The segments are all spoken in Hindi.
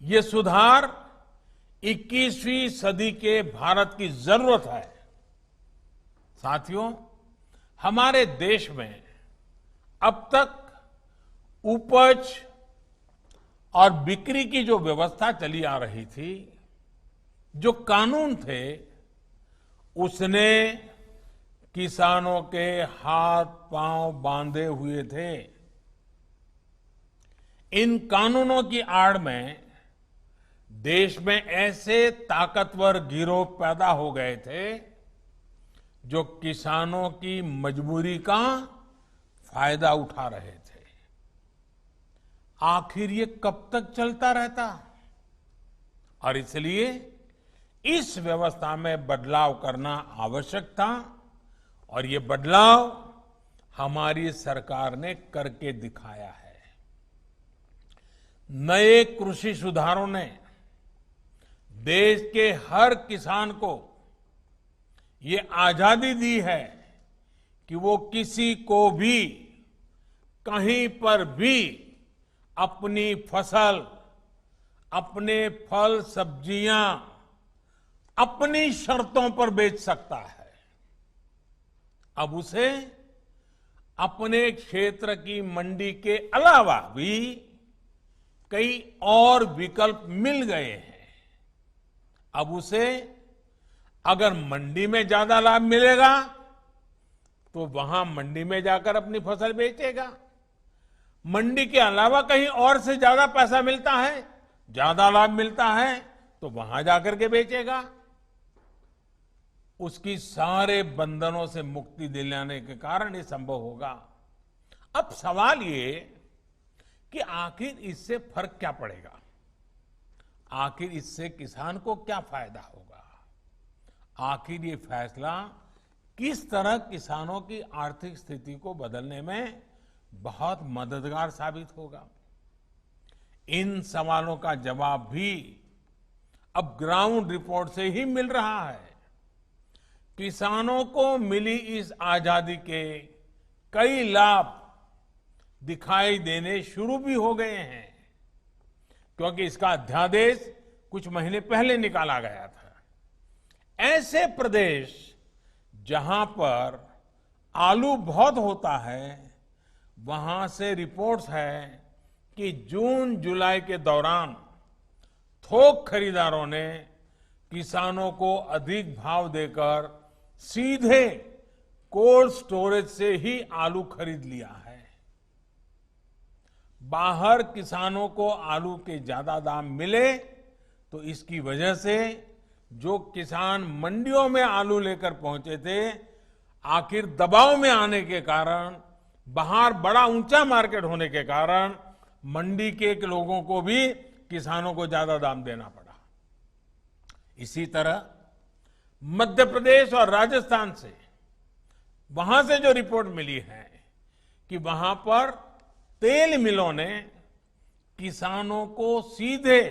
ये सुधार 21वीं सदी के भारत की जरूरत है। साथियों, हमारे देश में अब तक उपज और बिक्री की जो व्यवस्था चली आ रही थी, जो कानून थे, उसने किसानों के हाथ पांव बांधे हुए थे। इन कानूनों की आड़ में देश में ऐसे ताकतवर गिरोह पैदा हो गए थे जो किसानों की मजबूरी का फायदा उठा रहे थे। आखिर ये कब तक चलता रहता? और इसलिए इस व्यवस्था में बदलाव करना आवश्यक था और ये बदलाव हमारी सरकार ने करके दिखाया है। नए कृषि सुधारों ने देश के हर किसान को ये आजादी दी है कि वो किसी को भी कहीं पर भी अपनी फसल, अपने फल सब्जियां अपनी शर्तों पर बेच सकता है। अब उसे अपने क्षेत्र की मंडी के अलावा भी कई और विकल्प मिल गए हैं। अब उसे अगर मंडी में ज्यादा लाभ मिलेगा तो वहां मंडी में जाकर अपनी फसल बेचेगा। मंडी के अलावा कहीं और से ज्यादा पैसा मिलता है, ज्यादा लाभ मिलता है, तो वहां जाकर के बेचेगा। उसकी सारे बंधनों से मुक्ति दिलाने के कारण ये संभव होगा। अब सवाल ये कि आखिर इससे फर्क क्या पड़ेगा? आखिर इससे किसान को क्या फायदा होगा? आखिर ये फैसला किस तरह किसानों की आर्थिक स्थिति को बदलने में बहुत मददगार साबित होगा? इन सवालों का जवाब भी अब ग्राउंड रिपोर्ट से ही मिल रहा है। किसानों को मिली इस आजादी के कई लाभ दिखाई देने शुरू भी हो गए हैं, क्योंकि इसका अध्यादेश कुछ महीने पहले निकाला गया था। ऐसे प्रदेश जहां पर आलू बहुत होता है, वहां से रिपोर्ट्स है कि जून जुलाई के दौरान थोक खरीदारों ने किसानों को अधिक भाव देकर सीधे कोल्ड स्टोरेज से ही आलू खरीद लिया है। बाहर किसानों को आलू के ज्यादा दाम मिले तो इसकी वजह से जो किसान मंडियों में आलू लेकर पहुंचे थे, आखिर दबाव में आने के कारण, बाहर बड़ा ऊंचा मार्केट होने के कारण मंडी के लोगों को भी किसानों को ज्यादा दाम देना पड़ा। इसी तरह मध्य प्रदेश और राजस्थान से, वहां से जो रिपोर्ट मिली है कि वहां पर तेल मिलों ने किसानों को सीधे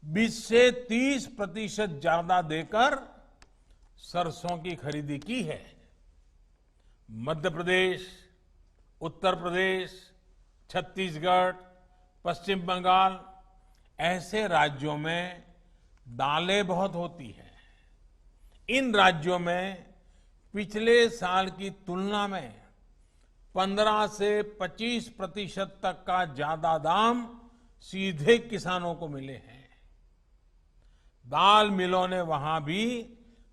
20 से 30% ज्यादा देकर सरसों की खरीदी की है। मध्य प्रदेश, उत्तर प्रदेश, छत्तीसगढ़, पश्चिम बंगाल ऐसे राज्यों में दालें बहुत होती हैं। इन राज्यों में पिछले साल की तुलना में 15 से 25% तक का ज्यादा दाम सीधे किसानों को मिले हैं। दाल मिलों ने वहां भी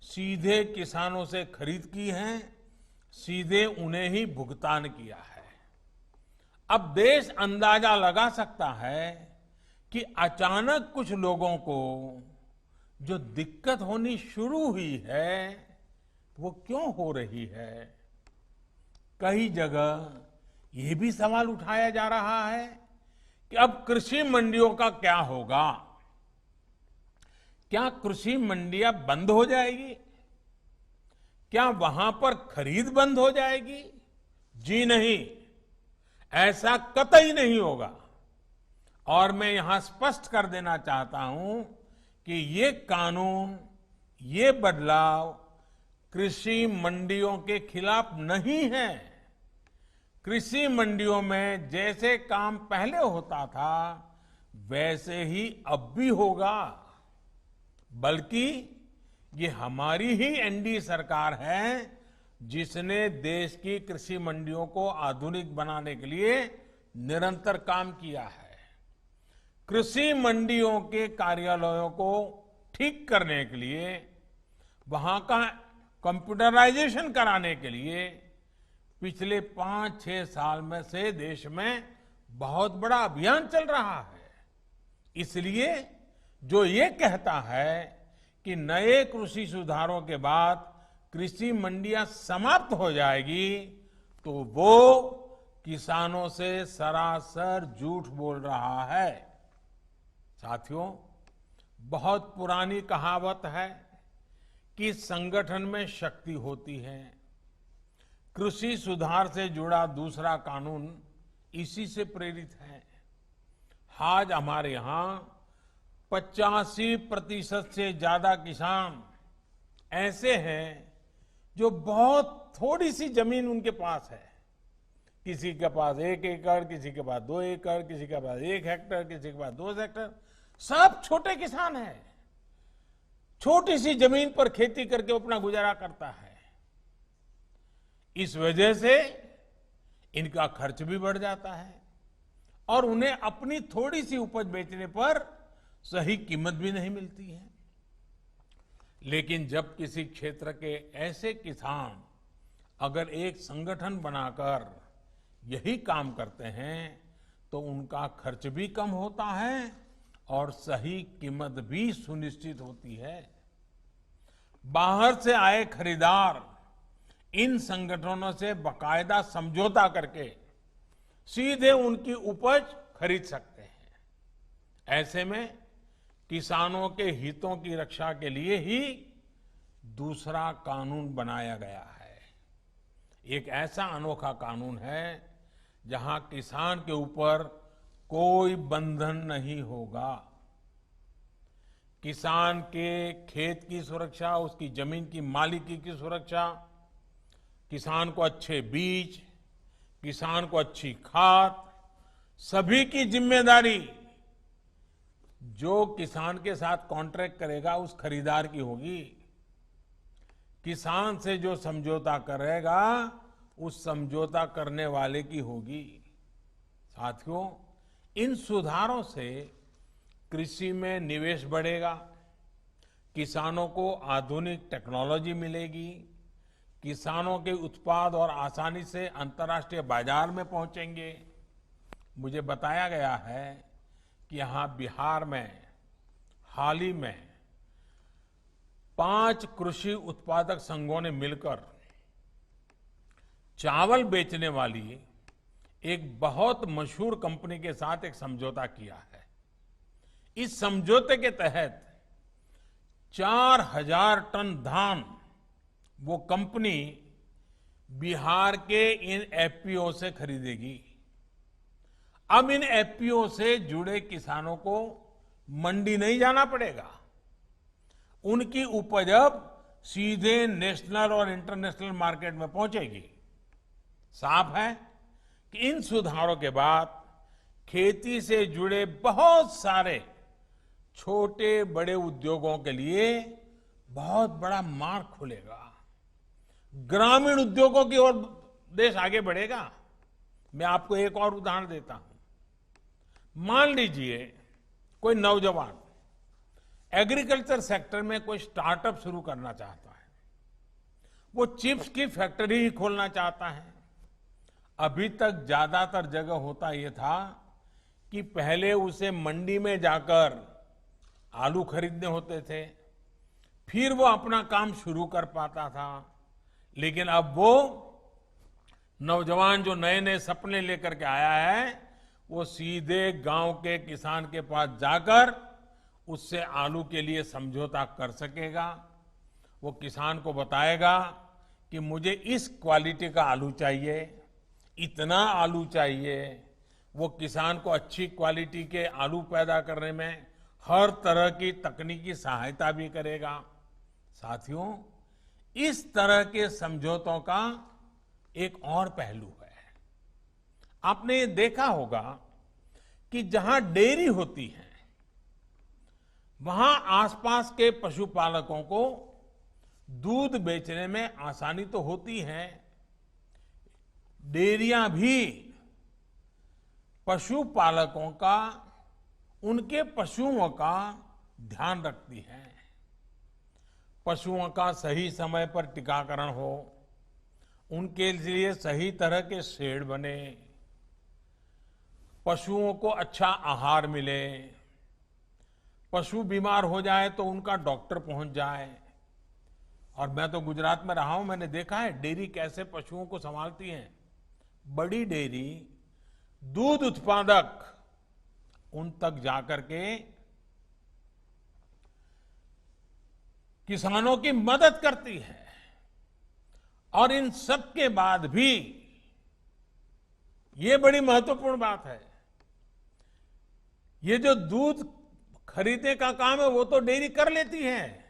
सीधे किसानों से खरीद की है, सीधे उन्हें ही भुगतान किया है। अब देश अंदाजा लगा सकता है कि अचानक कुछ लोगों को जो दिक्कत होनी शुरू हुई है वो क्यों हो रही है। कई जगह ये भी सवाल उठाया जा रहा है कि अब कृषि मंडियों का क्या होगा? क्या कृषि मंडियां बंद हो जाएगी? क्या वहां पर खरीद बंद हो जाएगी? जी नहीं, ऐसा कतई नहीं होगा। और मैं यहां स्पष्ट कर देना चाहता हूं कि ये कानून, ये बदलाव कृषि मंडियों के खिलाफ नहीं है। कृषि मंडियों में जैसे काम पहले होता था वैसे ही अब भी होगा, बल्कि ये हमारी ही एनडीए सरकार है जिसने देश की कृषि मंडियों को आधुनिक बनाने के लिए निरंतर काम किया है। कृषि मंडियों के कार्यालयों को ठीक करने के लिए, वहां का कंप्यूटराइजेशन कराने के लिए पिछले 5-6 साल में से देश में बहुत बड़ा अभियान चल रहा है। इसलिए जो ये कहता है कि नए कृषि सुधारों के बाद कृषि मंडियां समाप्त हो जाएगी, तो वो किसानों से सरासर झूठ बोल रहा है। साथियों, बहुत पुरानी कहावत है कि संगठन में शक्ति होती है। कृषि सुधार से जुड़ा दूसरा कानून इसी से प्रेरित है। आज हमारे यहां 85% से ज्यादा किसान ऐसे हैं जो बहुत थोड़ी सी जमीन उनके पास है। किसी के पास 1 एकड़, किसी के पास 2 एकड़, किसी के पास 1 हेक्टेयर, किसी के पास 2 हेक्टेयर। सब छोटे किसान हैं। छोटी सी जमीन पर खेती करके अपना गुजारा करता है। इस वजह से इनका खर्च भी बढ़ जाता है और उन्हें अपनी थोड़ी सी उपज बेचने पर सही कीमत भी नहीं मिलती है। लेकिन जब किसी क्षेत्र के ऐसे किसान अगर एक संगठन बनाकर यही काम करते हैं तो उनका खर्च भी कम होता है और सही कीमत भी सुनिश्चित होती है। बाहर से आए खरीदार इन संगठनों से बाकायदा समझौता करके सीधे उनकी उपज खरीद सकते हैं। ऐसे में किसानों के हितों की रक्षा के लिए ही दूसरा कानून बनाया गया है। एक ऐसा अनोखा कानून है जहां किसान के ऊपर कोई बंधन नहीं होगा। किसान के खेत की सुरक्षा, उसकी जमीन की मालिकी की सुरक्षा, किसान को अच्छे बीज, किसान को अच्छी खाद, सभी की जिम्मेदारी जो किसान के साथ कॉन्ट्रैक्ट करेगा उस खरीदार की होगी। किसान से जो समझौता करेगा उस समझौता करने वाले की होगी। साथियों, इन सुधारों से कृषि में निवेश बढ़ेगा, किसानों को आधुनिक टेक्नोलॉजी मिलेगी, किसानों के उत्पाद और आसानी से अंतर्राष्ट्रीय बाजार में पहुंचेंगे। मुझे बताया गया है कि यहां बिहार में हाल ही में 5 कृषि उत्पादक संघों ने मिलकर चावल बेचने वाली एक बहुत मशहूर कंपनी के साथ एक समझौता किया है। इस समझौते के तहत 4000 टन धान वो कंपनी बिहार के इन एफपीओ से खरीदेगी। अब इन एफपीओ से जुड़े किसानों को मंडी नहीं जाना पड़ेगा। उनकी उपज अब सीधे नेशनल और इंटरनेशनल मार्केट में पहुंचेगी। साफ है कि इन सुधारों के बाद खेती से जुड़े बहुत सारे छोटे बड़े उद्योगों के लिए बहुत बड़ा मार्ग खुलेगा। ग्रामीण उद्योगों की ओर देश आगे बढ़ेगा। मैं आपको एक और उदाहरण देता हूं। मान लीजिए कोई नौजवान एग्रीकल्चर सेक्टर में कोई स्टार्टअप शुरू करना चाहता है। वो चिप्स की फैक्ट्री ही खोलना चाहता है। अभी तक ज्यादातर जगह होता यह था कि पहले उसे मंडी में जाकर आलू खरीदने होते थे, फिर वो अपना काम शुरू कर पाता था। लेकिन अब वो नौजवान जो नए नए सपने लेकर के आया है, वो सीधे गांव के किसान के पास जाकर उससे आलू के लिए समझौता कर सकेगा। वो किसान को बताएगा कि मुझे इस क्वालिटी का आलू चाहिए, इतना आलू चाहिए। वो किसान को अच्छी क्वालिटी के आलू पैदा करने में हर तरह की तकनीकी सहायता भी करेगा। साथियों, इस तरह के समझौतों का एक और पहलू है। आपने ये देखा होगा कि जहां डेयरी होती है वहां आसपास के पशुपालकों को दूध बेचने में आसानी तो होती है। डेयरियां भी पशुपालकों का, उनके पशुओं का ध्यान रखती है। पशुओं का सही समय पर टीकाकरण हो, उनके लिए सही तरह के शेड बने, पशुओं को अच्छा आहार मिले, पशु बीमार हो जाए तो उनका डॉक्टर पहुंच जाए। और मैं तो गुजरात में रहा हूं, मैंने देखा है डेयरी कैसे पशुओं को संभालती है। बड़ी डेयरी दूध उत्पादक उन तक जाकर के किसानों की मदद करती है। और इन सब के बाद भी ये बड़ी महत्वपूर्ण बात है, ये जो दूध खरीदने का काम है वो तो डेयरी कर लेती है,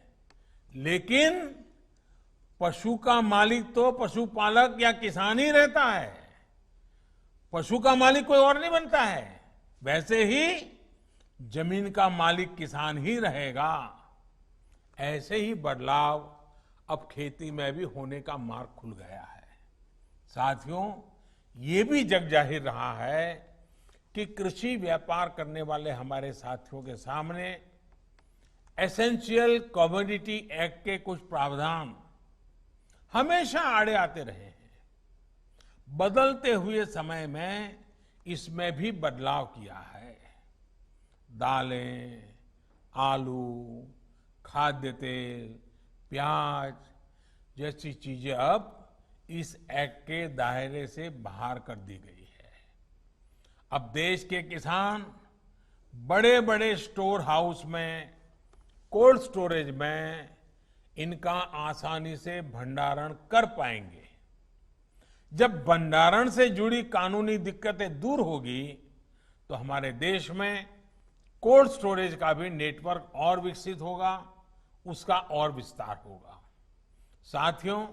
लेकिन पशु का मालिक तो पशुपालक या किसान ही रहता है। पशु का मालिक कोई और नहीं बनता है। वैसे ही जमीन का मालिक किसान ही रहेगा। ऐसे ही बदलाव अब खेती में भी होने का मार्ग खुल गया है। साथियों, ये भी जग जाहिर रहा है कि कृषि व्यापार करने वाले हमारे साथियों के सामने एसेंशियल कमोडिटी एक्ट के कुछ प्रावधान हमेशा आड़े आते रहे हैं। बदलते हुए समय में इसमें भी बदलाव किया है। दालें, आलू, खाद्य तेल, प्याज जैसी चीजें अब इस एक्ट के दायरे से बाहर कर दी गई है। अब देश के किसान बड़े बड़े स्टोर हाउस में, कोल्ड स्टोरेज में इनका आसानी से भंडारण कर पाएंगे। जब भंडारण से जुड़ी कानूनी दिक्कतें दूर होगी तो हमारे देश में कोल्ड स्टोरेज का भी नेटवर्क और विकसित होगा, उसका और विस्तार होगा। साथियों,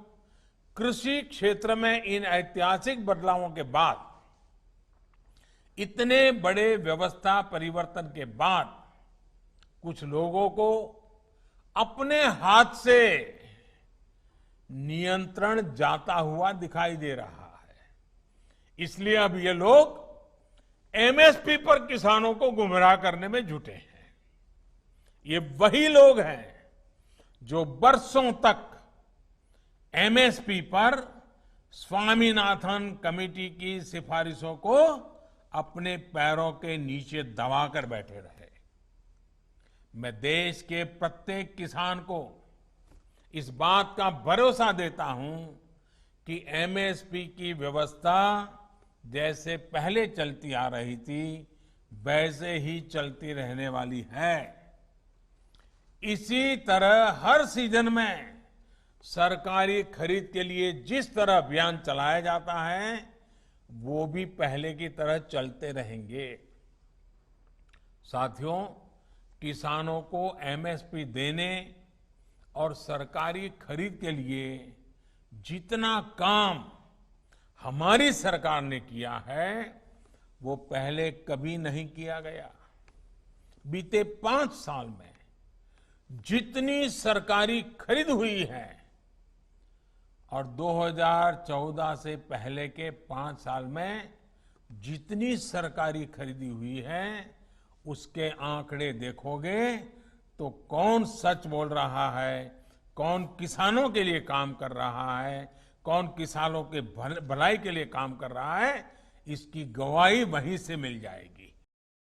कृषि क्षेत्र में इन ऐतिहासिक बदलावों के बाद, इतने बड़े व्यवस्था परिवर्तन के बाद कुछ लोगों को अपने हाथ से नियंत्रण जाता हुआ दिखाई दे रहा है। इसलिए अब ये लोग एमएसपी पर किसानों को गुमराह करने में जुटे हैं। ये वही लोग हैं जो बरसों तक एमएसपी पर स्वामीनाथन कमेटी की सिफारिशों को अपने पैरों के नीचे दबाकर बैठे रहे। मैं देश के प्रत्येक किसान को इस बात का भरोसा देता हूं कि एमएसपी की व्यवस्था जैसे पहले चलती आ रही थी वैसे ही चलती रहने वाली है। इसी तरह हर सीजन में सरकारी खरीद के लिए जिस तरह अभियान चलाया जाता है वो भी पहले की तरह चलते रहेंगे। साथियों, किसानों को एमएसपी देने और सरकारी खरीद के लिए जितना काम हमारी सरकार ने किया है वो पहले कभी नहीं किया गया। बीते 5 साल में जितनी सरकारी खरीद हुई है और 2014 से पहले के 5 साल में जितनी सरकारी खरीदी हुई है उसके आंकड़े देखोगे तो कौन सच बोल रहा है, कौन किसानों के लिए काम कर रहा है, कौन किसानों के भलाई के लिए काम कर रहा है, इसकी गवाही वहीं से मिल जाएगी।